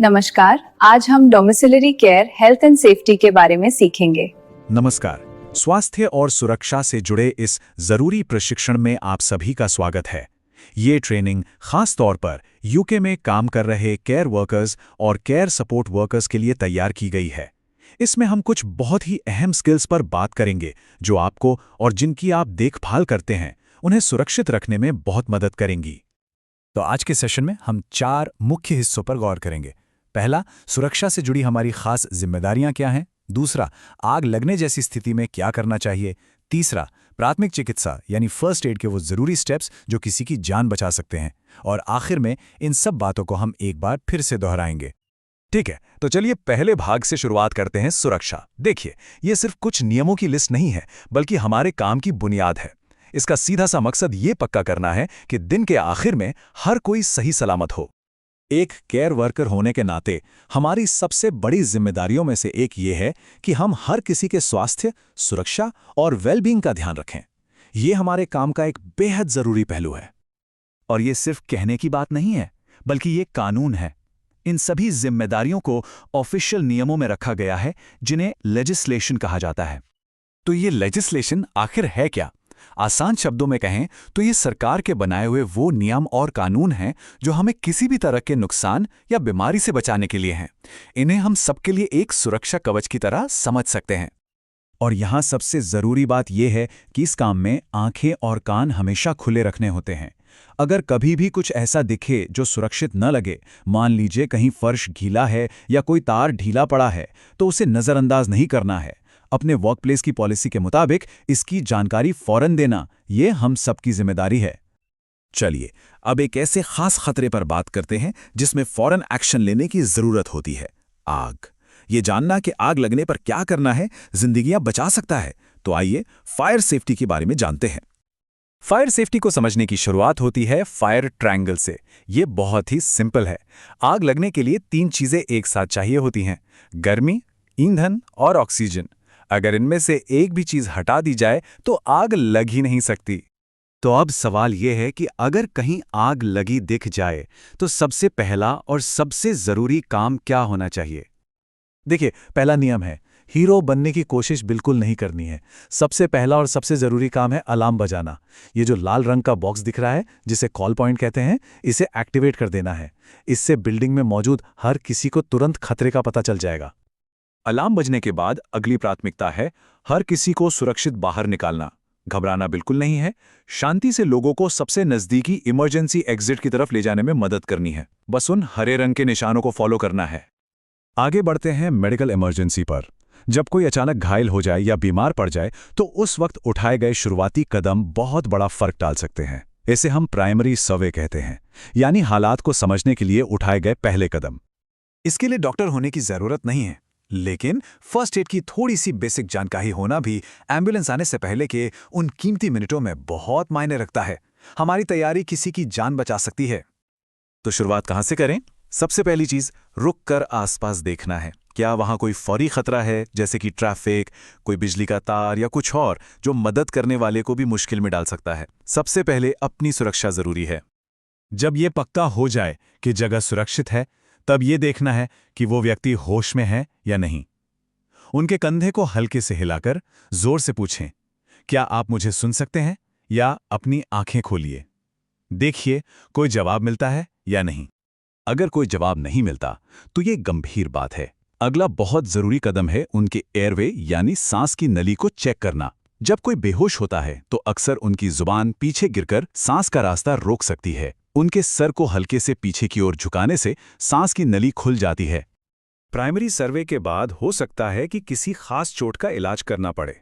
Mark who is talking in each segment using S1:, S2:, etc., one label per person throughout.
S1: नमस्कार, आज हम domiciliary care, health and safety के बारे में सीखेंगे।
S2: नमस्कार। स्वास्थ्य और सुरक्षा से जुड़े इस जरूरी प्रशिक्षण में आप सभी का स्वागत है। ये ट्रेनिंग खास तौर पर यूके में काम कर रहे केयर वर्कर्स और केयर सपोर्ट वर्कर्स के लिए तैयार की गई है। इसमें हम कुछ बहुत ही अहम स्किल्स पर बात करेंगे जो आपको और जिनकी आप देखभाल करते हैं उन्हें सुरक्षित रखने में बहुत मदद करेंगी। तो आज के सेशन में हम 4 मुख्य हिस्सों पर गौर करेंगे। पहला, सुरक्षा से जुड़ी हमारी खास जिम्मेदारियां क्या हैं। दूसरा, आग लगने जैसी स्थिति में क्या करना चाहिए। तीसरा, प्राथमिक चिकित्सा यानी फर्स्ट एड के वो जरूरी स्टेप्स जो किसी की जान बचा सकते हैं। और आखिर में इन सब बातों को हम एक बार फिर से दोहराएंगे। ठीक है, तो चलिए पहले भाग से शुरुआत करते हैं। सुरक्षा। देखिए, ये सिर्फ कुछ नियमों की लिस्ट नहीं है, बल्कि हमारे काम की बुनियाद है। इसका सीधा सा मकसद ये पक्का करना है कि दिन के आखिर में हर कोई सही सलामत हो। एक केयर वर्कर होने के नाते हमारी सबसे बड़ी जिम्मेदारियों में से एक ये है कि हम हर किसी के स्वास्थ्य, सुरक्षा और वेलबींग का ध्यान रखें। ये हमारे काम का एक बेहद जरूरी पहलू है। और ये सिर्फ कहने की बात नहीं है, बल्कि ये कानून है। इन सभी जिम्मेदारियों को ऑफिशियल नियमों में रखा गया है, जिन्हें लेजिस्लेशन कहा जाता है। तो ये लेजिस्लेशन आखिर है क्या? आसान शब्दों में कहें तो ये सरकार के बनाए हुए वो नियम और कानून हैं जो हमें किसी भी तरह के नुकसान या बीमारी से बचाने के लिए हैं। इन्हें हम सबके लिए एक सुरक्षा कवच की तरह समझ सकते हैं। और यहाँ सबसे जरूरी बात यह है कि इस काम में आंखें और कान हमेशा खुले रखने होते हैं। अगर कभी भी कुछ ऐसा दिखे जो सुरक्षित न लगे, मान लीजिए कहीं फर्श गीला है या कोई तार ढीला पड़ा है, तो उसे नज़रअंदाज नहीं करना है। अपने वर्कप्लेस की पॉलिसी के मुताबिक इसकी जानकारी फौरन देना, ये हम सबकी जिम्मेदारी है। चलिए अब एक ऐसे खास खतरे पर बात करते हैं जिसमें फौरन एक्शन लेने की जरूरत होती है। आग। ये जानना कि आग लगने पर क्या करना है जिंदगियां बचा सकता है। तो आइए फायर सेफ्टी के बारे में जानते हैं। फायर सेफ्टी को समझने की शुरुआत होती है फायर ट्रायंगल से। ये बहुत ही सिंपल है। आग लगने के लिए 3 चीजें एक साथ चाहिए होती हैं: गर्मी, ईंधन और ऑक्सीजन। अगर इनमें से एक भी चीज हटा दी जाए तो आग लग ही नहीं सकती। तो अब सवाल यह है कि अगर कहीं आग लगी दिख जाए तो सबसे पहला और सबसे जरूरी काम क्या होना चाहिए? देखिए, पहला नियम है, हीरो बनने की कोशिश बिल्कुल नहीं करनी है। सबसे पहला और सबसे जरूरी काम है अलार्म बजाना। ये जो लाल रंग का बॉक्स दिख रहा है, जिसे कॉल पॉइंट कहते हैं, इसे एक्टिवेट कर देना है। इससे बिल्डिंग में मौजूद हर किसी को तुरंत खतरे का पता चल जाएगा। अलार्म बजने के बाद अगली प्राथमिकता है हर किसी को सुरक्षित बाहर निकालना। घबराना बिल्कुल नहीं है। शांति से लोगों को सबसे नजदीकी इमरजेंसी एग्जिट की तरफ ले जाने में मदद करनी है। बस उन हरे रंग के निशानों को फॉलो करना है। आगे बढ़ते हैं मेडिकल इमरजेंसी पर। जब कोई अचानक घायल हो जाए या बीमार पड़ जाए तो उस वक्त उठाए गए शुरुआती कदम बहुत बड़ा फर्क डाल सकते हैं। इसे हम प्राइमरी सर्वे कहते हैं, यानी हालात को समझने के लिए उठाए गए पहले कदम। इसके लिए डॉक्टर होने की जरूरत नहीं है, लेकिन फर्स्ट एड की थोड़ी सी बेसिक जानकारी होना भी एम्बुलेंस आने से पहले के उन कीमती मिनटों में बहुत मायने रखता है। हमारी तैयारी किसी की जान बचा सकती है। तो शुरुआत कहां से करें? सबसे पहली चीज, रुक कर आसपास देखना है। क्या वहां कोई फौरी खतरा है, जैसे कि ट्रैफिक, कोई बिजली का तार या कुछ और, जो मदद करने वाले को भी मुश्किल में डाल सकता है? सबसे पहले अपनी सुरक्षा जरूरी है। जब यह पक्का हो जाए कि जगह सुरक्षित है, तब यह देखना है कि वो व्यक्ति होश में है या नहीं। उनके कंधे को हल्के से हिलाकर जोर से पूछें, क्या आप मुझे सुन सकते हैं? या अपनी आंखें खोलिए। देखिए कोई जवाब मिलता है या नहीं। अगर कोई जवाब नहीं मिलता तो ये गंभीर बात है। अगला बहुत जरूरी कदम है उनके एयरवे यानी सांस की नली को चेक करना। जब कोई बेहोश होता है तो अक्सर उनकी जुबान पीछे गिरकर सांस का रास्ता रोक सकती है। उनके सर को हल्के से पीछे की ओर झुकाने से सांस की नली खुल जाती है। प्राइमरी सर्वे के बाद हो सकता है कि किसी खास चोट का इलाज करना पड़े।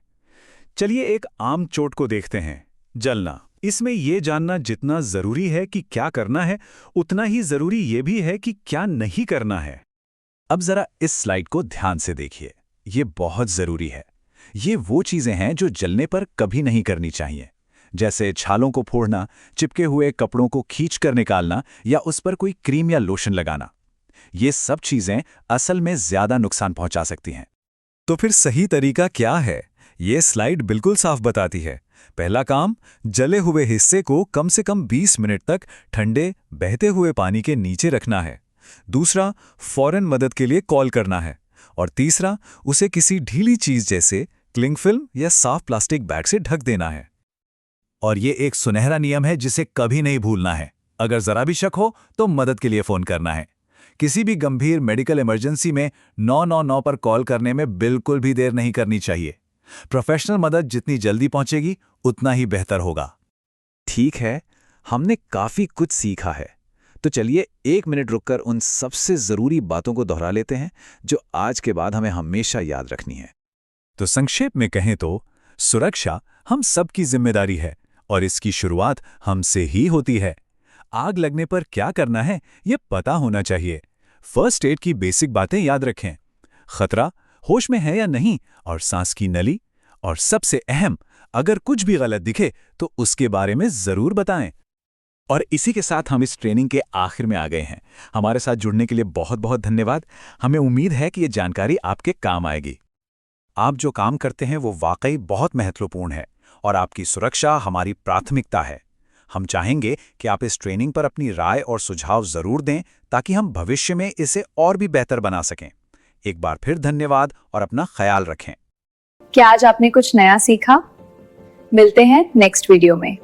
S2: चलिए एक आम चोट को देखते हैं, जलना। इसमें यह जानना जितना जरूरी है कि क्या करना है, उतना ही जरूरी यह भी है कि क्या नहीं करना है। अब जरा इस स्लाइड को ध्यान से देखिए, ये बहुत जरूरी है। ये वो चीजें हैं जो जलने पर कभी नहीं करनी चाहिए, जैसे छालों को फोड़ना, चिपके हुए कपड़ों को खींचकर निकालना या उस पर कोई क्रीम या लोशन लगाना। ये सब चीजें असल में ज्यादा नुकसान पहुंचा सकती हैं। तो फिर सही तरीका क्या है? ये स्लाइड बिल्कुल साफ बताती है। पहला काम, जले हुए हिस्से को कम से कम 20 मिनट तक ठंडे बहते हुए पानी के नीचे रखना है। दूसरा, फौरन मदद के लिए कॉल करना है। और तीसरा, उसे किसी ढीली चीज जैसे क्लिंग फिल्म या साफ प्लास्टिक बैग से ढक देना है। और ये एक सुनहरा नियम है जिसे कभी नहीं भूलना है। अगर जरा भी शक हो तो मदद के लिए फोन करना है। किसी भी गंभीर मेडिकल इमरजेंसी में 999 पर कॉल करने में बिल्कुल भी देर नहीं करनी चाहिए। प्रोफेशनल मदद जितनी जल्दी पहुंचेगी उतना ही बेहतर होगा। ठीक है, हमने काफी कुछ सीखा है, तो चलिए 1 मिनट रुककर उन सबसे जरूरी बातों को दोहरा लेते हैं जो आज के बाद हमें हमेशा याद रखनी है। तो संक्षेप में कहें तो सुरक्षा हम सबकी जिम्मेदारी है और इसकी शुरुआत हमसे ही होती है। आग लगने पर क्या करना है ये पता होना चाहिए। फर्स्ट एड की बेसिक बातें याद रखें, खतरा होश में है या नहीं, और सांस की नली, और सबसे अहम, अगर कुछ भी गलत दिखे तो उसके बारे में जरूर बताएं। और इसी के साथ हम इस ट्रेनिंग के आखिर में आ गए हैं। हमारे साथ जुड़ने के लिए बहुत बहुत धन्यवाद। हमें उम्मीद है कि ये जानकारी आपके काम आएगी। आप जो काम करते हैं वो वाकई बहुत महत्वपूर्ण है और आपकी सुरक्षा हमारी प्राथमिकता है। हम चाहेंगे कि आप इस ट्रेनिंग पर अपनी राय और सुझाव जरूर दें ताकि हम भविष्य में इसे और भी बेहतर बना सकें। एक बार फिर धन्यवाद और अपना ख्याल रखें।
S1: क्या आज आपने कुछ नया सीखा? मिलते हैं नेक्स्ट वीडियो में।